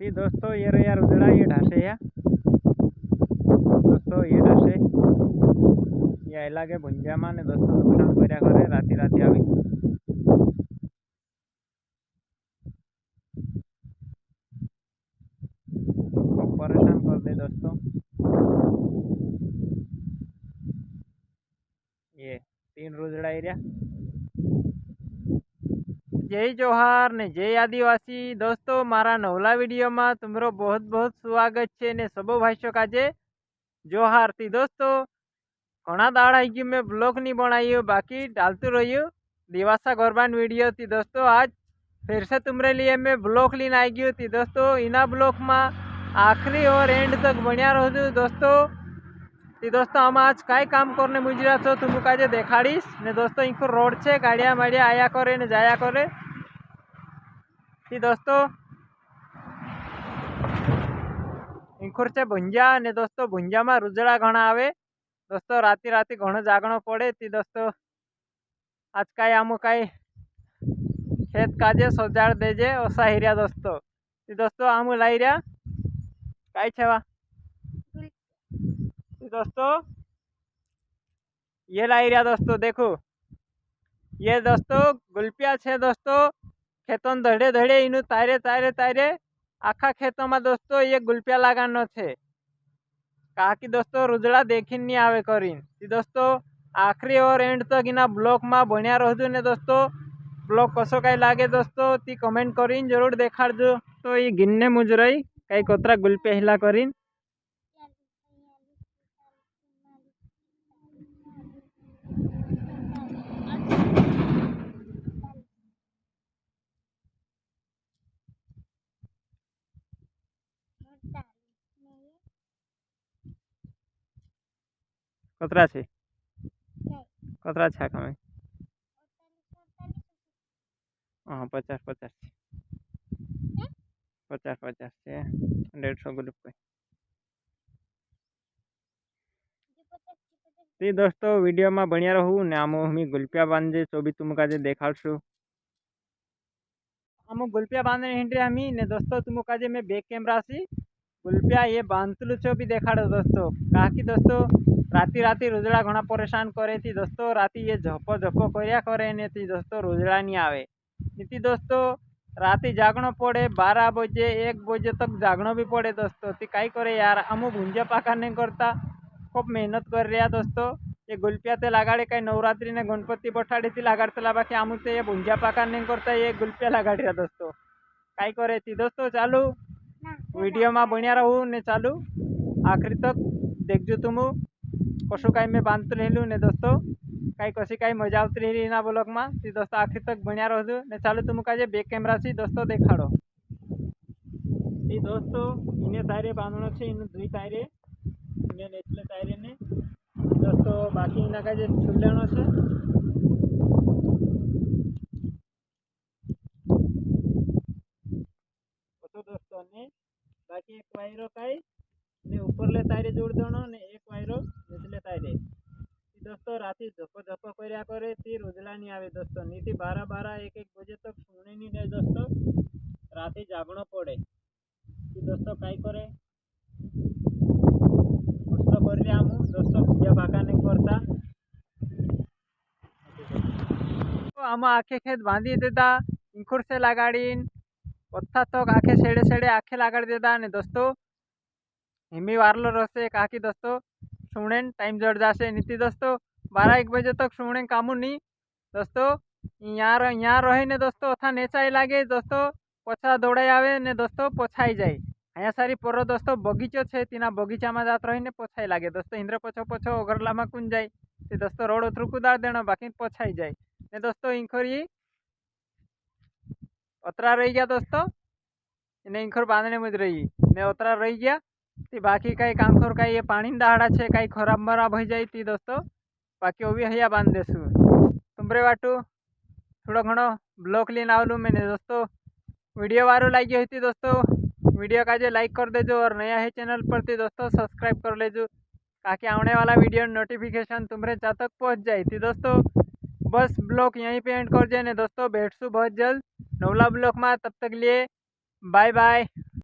ती दोस्तों ये रे यार उजड़ा ये ढासे या दोस्तों ये ढासे ये लागे भुंजामा ने दोस्तों नुकसान कर्या करे राती राती आवी खूब परेशान कर दे दोस्तों। ये 3 रुजड़ा एरिया। जय जोहार ने जय आदिवासी दोस्तों, मारा नवला विडियो में तुमरो बहुत बहुत स्वागत है ने सबो भाईओ काजे जोहार थी दोस्तों। घना दाड़ आई गई मैं ब्लॉग नहीं बनाई, बाकी डालते रही दिवासा गरबान वीडियो थी दोस्तों। आज फिर से तुम्हारे लिए मैं ब्लॉग लीन आई गई थी दोस्तों। इना ब्लॉग में आखिरी और एंड तक बनिया रहो दोस्तों। ती दोस्तों हम आज कई काम करने मुजरा छो तुम काजे देखाड़ीश ने दोस्तों। इनको रोड छे गाड़िया माड़िया आया करे ने जाया करे ती दोस्तों। इंखुर छे भुंजा ने दोस्तों, भुंजा में रुजड़ा घना आवे दोस्तों। राती राती घणो जागणो पड़े ती दोस्तों। आज कई आमु कई खेत काजे सजाड़ देजे ओसा हिरिया दोस्तों। ती दोस्तों आमु लाई रिया कई छेवा ती दोस्तों। ये लाई रिया दोस्तों, देखो ये दोस्तों गुलपिया छे दोस्तों। खेतों धड़े धड़े इनु तारे तारे तारे आखा खेतों में दोस्तों ये गुलपिया लगानो छे। कहा कि दोस्तों रुजड़ा देखी नहीं आवे करीन ती दोस्तों। आखिरी और एंड तक इना ब्लॉग में बनिया रहजो ने दोस्तों। ब्लॉग कसो कई लागे दोस्तों ती कमेंट करीन जरूर देखाड़जो। तो ये गिनने मुजरई कई कोतरा गुलपिया हिला करीन कोतरा छे कोतरा छा कमे 50 है 150 गुलप ती दोस्तों। वीडियो में बनिया रहूँ ने आमो हमी गुलपिया बांधे तो भी तुम काजे देखाड़शु। आमो गुलपिया बांधने हिंड्रे हमी ने दोस्तों। तुम काजे मैं बैक कैमरा सी गुलपिया ये बांधतलू छो भी देखाड़ो दोस्तों। कहा कि दोस्तों राती राती रुजड़ा घना परेशान करे थी दोस्तों। राती ये झपो झपो कर्या करे ने थी दोस्तों रुजड़ा नहीं आवे नीति दोस्तों। राती जागणो पड़े 12 बजे 1 बजे तक जागणो भी पड़े दोस्तों। ती कई करे यार अमु भुंजा पाका नहीं करता खूब मेहनत कर रहा दोस्तों। ये गुलपिया ते लगाड़े कई नवरात्रि ने गणपति बठाड़ी थी लगाड़ता बाकी आमु ते ये भुंजा पाका नहीं करता ये गुलपिया लगाड़ी रहा दोस्तों। कई करे थी दोस्तों। चालू वीडियो में बनिया रहूँ ने चालू आखिरी तक देखजो तुम कसु कई मैं बांधते रहलू ने दोस्तों। कई कसी कई मजा आवती रही ना ब्लॉग में ती दोस्तों। आखिरी तक बनिया रहजो ने चालू तुम काजे बैक कैमरा से दोस्तों देखाड़ो ती दोस्तों। इन्हें तारे बांधनो छे इन 2 तारे इन्हें नेचले तारे ने दोस्तों। बाकी इना काजे छुलेनो छे तो दोस्तों ने बाकी एक वायरो कई ने ऊपर ले तारे जोड़ देनो ने एक वायरो निचले तारे दोस्तों। राती झपो झपो कर्या करे ती रुजड़ा नहीं आवे दोस्तों। नीति 12 1 बजे तक सुने नहीं दे दोस्तों। राती जागणो पड़े ती दोस्तों। कई करे मस्त कर लिया आमु दोस्तों। भुंजा पाका नहीं करता तो आम आखे खेत बांधी देता इंखुर से लगाड़ीन पत्ता तक आखे सेड़े सेड़े आखे लगाड़ देता ने दोस्तों। हिमी वारलो रहसे कहा कि दोस्तों सुने टाइम जड़ जासे नीति दोस्तों। 12 1 बजे तक सुने कामू नहीं दोस्तों। यहाँ रही ने दोस्तों अथा नेचाई लागे दोस्तों। पछा दौड़ाई आवे ने दोस्तों पोछाई जाए अँ सारी पर दोस्तों बगीचो है तीना बगीचा में जात रही ने पोछाई लागे दोस्तों। इंद्र पछो पछो ओगरला में कुन जाए दोस्तों। रोड उतरू कुदाड़ देना बाकी पोछाई जाए ने दोस्तों। इंखोरी अतरा रही गया दोस्तों। इन्हें इंखोर बांधने मुझ रही ने अतरा रही गया ती बाकी कई कांखोर कई ये पानी दाड़ा छे कई खराब बराब हो जाए थी दोस्तों। बाकी वो भी हया बांध देसु तुमरे वाटू थोड़ा घणो ब्लॉग लीन आवलू मैंने दोस्तों। वीडियो वारो लगी हुई थी दोस्तों। वीडियो काजे लाइक कर देजो और नया है चैनल पर थी दोस्तों सब्सक्राइब कर लेजो ताकि आने वाला वीडियो नोटिफिकेशन तुम्हारे जा तक पहुँच जाए थी दोस्तों। बस ब्लॉग यहीं पे एंड कर जाए दोस्तों। बैठसू बहुत जल्द नवला ब्लॉग में, तब तक लिए बाय बाय।